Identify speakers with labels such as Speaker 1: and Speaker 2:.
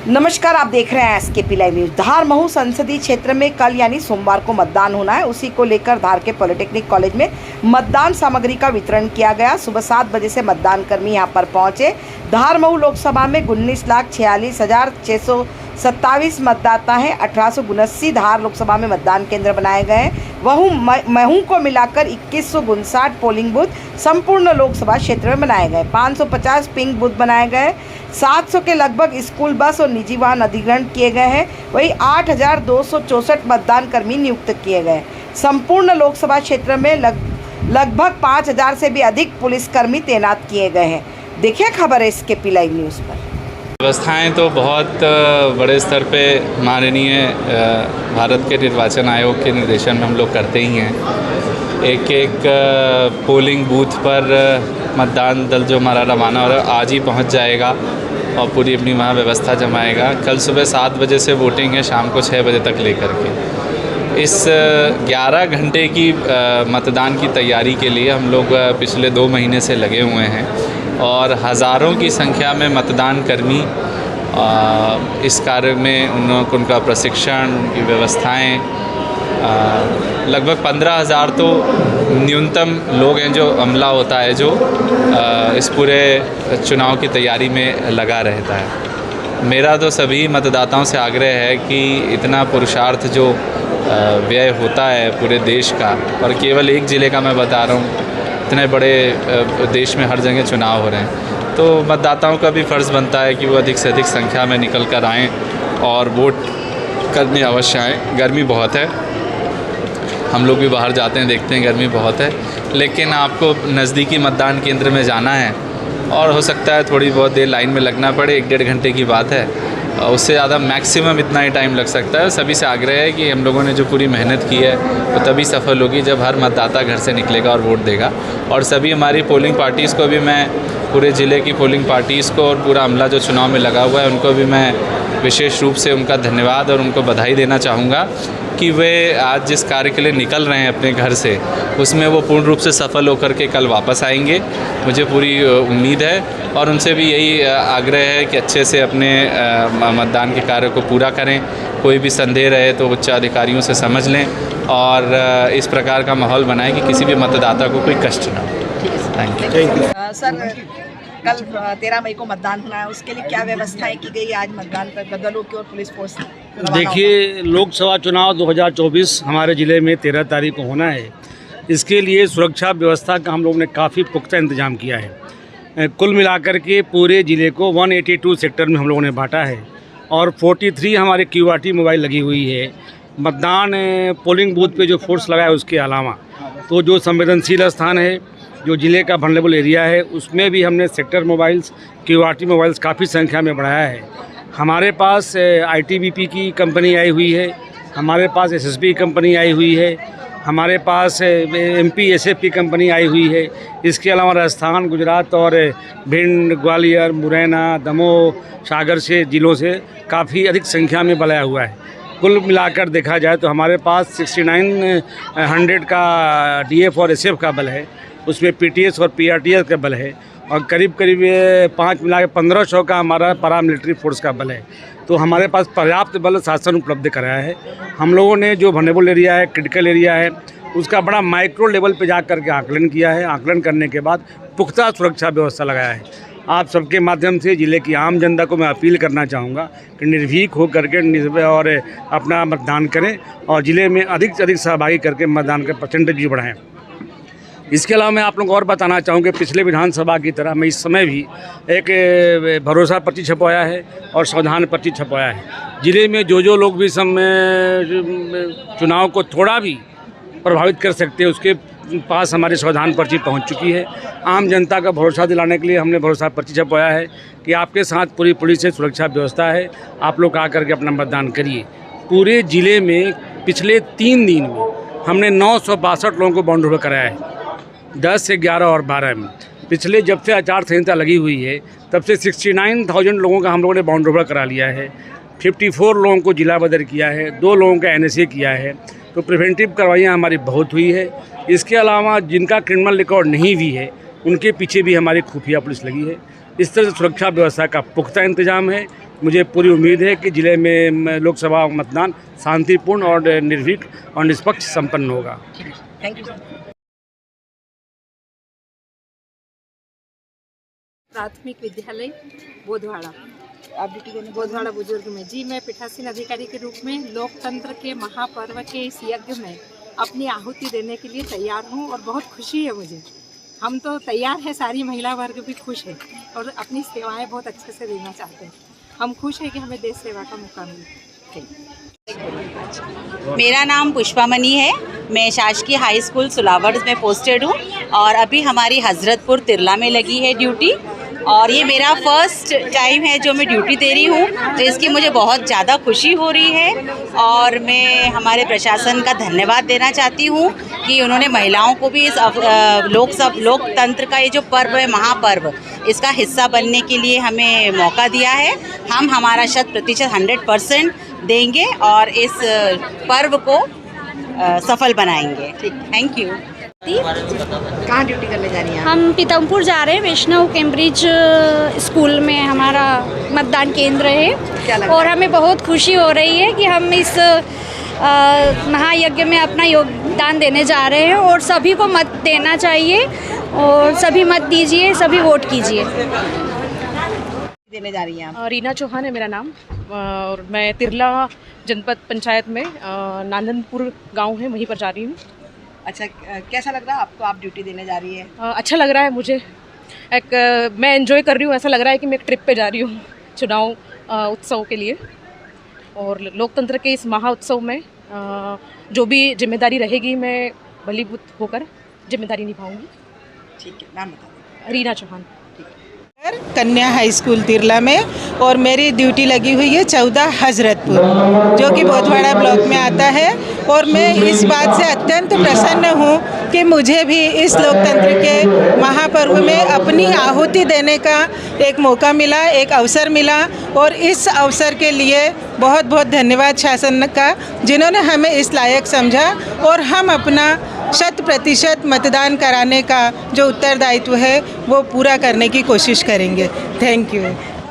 Speaker 1: नमस्कार, आप देख रहे हैं एसकेपी लाइव न्यूज। धार महू संसदीय क्षेत्र में कल यानी सोमवार को मतदान होना है। उसी को लेकर धार के पॉलिटेक्निक कॉलेज में मतदान सामग्री का वितरण किया गया। सुबह 7 बजे से मतदान कर्मी यहां पर पहुंचे। धार महू लोकसभा में 19,46,627 मतदाता हैं। 1879 धार लोकसभा में मतदान केंद्र बनाए गए हैं। महू को मिलाकर 2159 पोलिंग बूथ संपूर्ण लोकसभा क्षेत्र में बनाए गए। 550 पिंक बूथ बनाए गए। 700 के लगभग स्कूल बस और निजी वाहन अधिग्रहण किए गए हैं। वहीं 8,264 मतदान कर्मी नियुक्त किए गए। संपूर्ण लोकसभा क्षेत्र में लगभग 5,000 से भी अधिक पुलिसकर्मी तैनात किए गए हैं। देखिए खबर है एसकेपी लाइव न्यूज़ पर।
Speaker 2: व्यवस्थाएं तो बहुत बड़े स्तर पे माननीय भारत के निर्वाचन आयोग के निर्देशन में हम लोग करते ही हैं। एक पोलिंग बूथ पर मतदान दल जो हमारा रवाना हो रहा है आज ही पहुंच जाएगा और पूरी अपनी वहाँ व्यवस्था जमाएगा। कल सुबह 7 बजे से वोटिंग है, शाम को 6 बजे तक लेकर के। इस 11 घंटे की मतदान की तैयारी के लिए हम लोग पिछले 2 महीने से लगे हुए हैं और हज़ारों की संख्या में मतदान कर्मी इस कार्य में उनका प्रशिक्षण, उनकी व्यवस्थाएं, लगभग 15,000 तो न्यूनतम लोग हैं जो अमला होता है जो इस पूरे चुनाव की तैयारी में लगा रहता है। मेरा तो सभी मतदाताओं से आग्रह है कि इतना पुरुषार्थ जो व्यय होता है पूरे देश का, और केवल एक ज़िले का मैं बता रहा हूँ, इतने बड़े देश में हर जगह चुनाव हो रहे हैं, तो मतदाताओं का भी फ़र्ज़ बनता है कि वो अधिक से अधिक संख्या में निकल कर आएँ और वोट करने अवश्य आएँ। गर्मी बहुत है, हम लोग भी बाहर जाते हैं, देखते हैं गर्मी बहुत है, लेकिन आपको नज़दीकी मतदान केंद्र में जाना है और हो सकता है थोड़ी बहुत देर लाइन में लगना पड़े। 1-1.5 घंटे की बात है, उससे ज़्यादा मैक्सिमम इतना ही टाइम लग सकता है। सभी से आग्रह है कि हम लोगों ने जो पूरी मेहनत की है वो तभी सफल होगी जब हर मतदाता घर से निकलेगा और वोट देगा। और सभी हमारी पोलिंग पार्टीज़ को भी मैं, पूरे ज़िले की पोलिंग पार्टीज़ को और पूरा अमला जो चुनाव में लगा हुआ है उनको भी मैं विशेष रूप से उनका धन्यवाद और उनको बधाई देना चाहूँगा कि वे आज जिस कार्य के लिए निकल रहे हैं अपने घर से, उसमें वो पूर्ण रूप से सफल होकर के कल वापस आएंगे, मुझे पूरी उम्मीद है। और उनसे भी यही आग्रह है कि अच्छे से अपने मतदान के कार्य को पूरा करें। कोई भी संदेह रहे तो उच्च अधिकारियों से समझ लें और इस प्रकार का माहौल बनाएं कि किसी भी मतदाता को कोई कष्ट ना हो। Thank you.
Speaker 1: सर, कल 13 मई को मतदान होना है, उसके लिए क्या व्यवस्थाएं की गई आज मतदान पर दलों की और पुलिस फोर्स?
Speaker 3: देखिए, लोकसभा चुनाव 2024 हमारे ज़िले में 13 तारीख को होना है। इसके लिए सुरक्षा व्यवस्था का हम लोग ने काफ़ी पुख्ता इंतजाम किया है। कुल मिलाकर के पूरे ज़िले को 182 सेक्टर में हम लोगों ने बांटा है और 43 हमारे QRT मोबाइल लगी हुई है। मतदान पोलिंग बूथ पे जो फोर्स लगा है उसके अलावा तो जो संवेदनशील स्थान है, जो ज़िले का वल्नरेबल एरिया है, उसमें भी हमने सेक्टर मोबाइल्स, QRT मोबाइल्स काफ़ी संख्या में बढ़ाया है। हमारे पास ITBP की कंपनी आई हुई है, हमारे पास SSB कंपनी आई हुई है, हमारे पास MPSF की कंपनी आई हुई है। इसके अलावा राजस्थान, गुजरात और भिंड, ग्वालियर, मुरैना, दमोह, सागर से ज़िलों से काफ़ी अधिक संख्या में बुलाया हुआ है। कुल मिलाकर देखा जाए तो हमारे पास 6900 का DF और SF का बल है, उसमें PTS और PRTS का बल है और करीब 5 मिला के 1500 का हमारा पैरामिलिट्री फोर्स का बल है। तो हमारे पास पर्याप्त बल शासन उपलब्ध कराया है। हम लोगों ने जो वल्नरेबल एरिया है, क्रिटिकल एरिया है, उसका बड़ा माइक्रो लेवल पे जा कर के आकलन किया है। आकलन करने के बाद पुख्ता सुरक्षा व्यवस्था लगाया है। आप सबके माध्यम से ज़िले की आम जनता को मैं अपील करना चाहूँगा कि निर्भीक हो करके निर्भय और अपना मतदान करें और ज़िले में अधिक से अधिक सहभागी करके मतदान का परसेंटेज भी बढ़ाएँ। इसके अलावा मैं आप लोगों को और बताना चाहूँ कि पिछले विधानसभा की तरह मैं इस समय भी एक भरोसा पर्ची छपवाया है और सावधान पर्ची छपवाया है। ज़िले में जो लोग भी चुनाव को थोड़ा भी प्रभावित कर सकते हैं उसके पास हमारी सावधान पर्ची पहुंच चुकी है। आम जनता का भरोसा दिलाने के लिए हमने भरोसा पर्ची छपवाया है कि आपके साथ पूरी पुलिस से सुरक्षा व्यवस्था है, आप लोग आकर के अपना मतदान करिए। पूरे ज़िले में पिछले 3 दिन में हमने 962 लोगों को बाउंड ओवर कराया है, 10 से 11 और 12 में। पिछले जब से आचार संहिता लगी हुई है तब से 69,000 लोगों का हम लोगों ने बाउंड ओवर करा लिया है। 54 लोगों को जिला बदर किया है, 2 लोगों का NSA किया है। तो प्रिवेंटिव कार्रवाइयाँ हमारी बहुत हुई है। इसके अलावा जिनका क्रिमिनल रिकॉर्ड नहीं भी है उनके पीछे भी हमारी खुफिया पुलिस लगी है। इस तरह से सुरक्षा व्यवस्था का पुख्ता इंतजाम है। मुझे पूरी उम्मीद है कि ज़िले में लोकसभा मतदान शांतिपूर्ण और निर्भीक और निष्पक्ष संपन्न होगा।
Speaker 1: Thank you.
Speaker 4: प्राथमिक विद्यालय बोधवाड़ा,
Speaker 1: आप ड्यूटी देने
Speaker 4: बोधवाड़ा बुजुर्ग में जी, मैं पीठासीन अधिकारी के रूप में लोकतंत्र के महापर्व के इस यज्ञ में अपनी आहुति देने के लिए तैयार हूँ और बहुत खुशी है मुझे। हम तो तैयार हैं, सारी महिला वर्ग भी खुश है और अपनी सेवाएं बहुत अच्छे से देना चाहते हैं। हम खुश हैं कि हमें देश सेवा का मौका मिले।
Speaker 5: मेरा नाम पुष्पामणि है। मैं शासकीय हाई स्कूल सुलावड़ में पोस्टेड हूँ और अभी हमारी हजरतपुर तिरला में लगी है ड्यूटी और ये मेरा फर्स्ट टाइम है जो मैं ड्यूटी दे रही हूँ, तो इसकी मुझे बहुत ज़्यादा खुशी हो रही है और मैं हमारे प्रशासन का धन्यवाद देना चाहती हूँ कि उन्होंने महिलाओं को भी इस लोकतंत्र का ये जो पर्व है, महापर्व, इसका हिस्सा बनने के लिए हमें मौका दिया है। हम हमारा 100% देंगे और इस पर्व को सफल बनाएंगे। Thank you.
Speaker 1: कहाँ ड्यूटी करने जा रही हैं?
Speaker 6: हम पीतमपुर जा रहे हैं, वैष्णव कैम्ब्रिज स्कूल में हमारा मतदान केंद्र है और हमें बहुत खुशी हो रही है कि हम इस महायज्ञ में अपना योगदान देने जा रहे हैं और सभी को मत देना चाहिए और सभी मत दीजिए, सभी वोट कीजिए।
Speaker 1: देने जा रही हैं आप?
Speaker 7: रीना चौहान है मेरा नाम और मैं तिरला जनपद पंचायत में नांदनपुर गांव है, वहीं पर जा रही हूँ।
Speaker 1: अच्छा, कैसा लग रहा है आपको? आप ड्यूटी देने जा रही है?
Speaker 7: अच्छा लग रहा है मुझे। मैं एंजॉय कर रही हूँ, ऐसा लग रहा है कि मैं एक ट्रिप पे जा रही हूँ चुनाव उत्सव के लिए। और लोकतंत्र के इस महा उत्सव में जो भी जिम्मेदारी रहेगी, मैं बलीभूत होकर जिम्मेदारी निभाऊंगी।
Speaker 1: ठीक है, नाम बता दें।
Speaker 7: रीना चौहान।
Speaker 8: कन्या हाई स्कूल तिरला में और मेरी ड्यूटी लगी हुई है 14 हजरतपुर, जो कि बोधवाड़ा ब्लॉक में आता है। और मैं इस बात से अत्यंत प्रसन्न हूँ कि मुझे भी इस लोकतंत्र के महापर्व में अपनी आहुति देने का एक मौका मिला, एक अवसर मिला। और इस अवसर के लिए बहुत बहुत धन्यवाद शासन का, जिन्होंने हमें इस लायक समझा और हम अपना 100% मतदान कराने का जो उत्तरदायित्व है वो पूरा करने की कोशिश करेंगे। Thank you.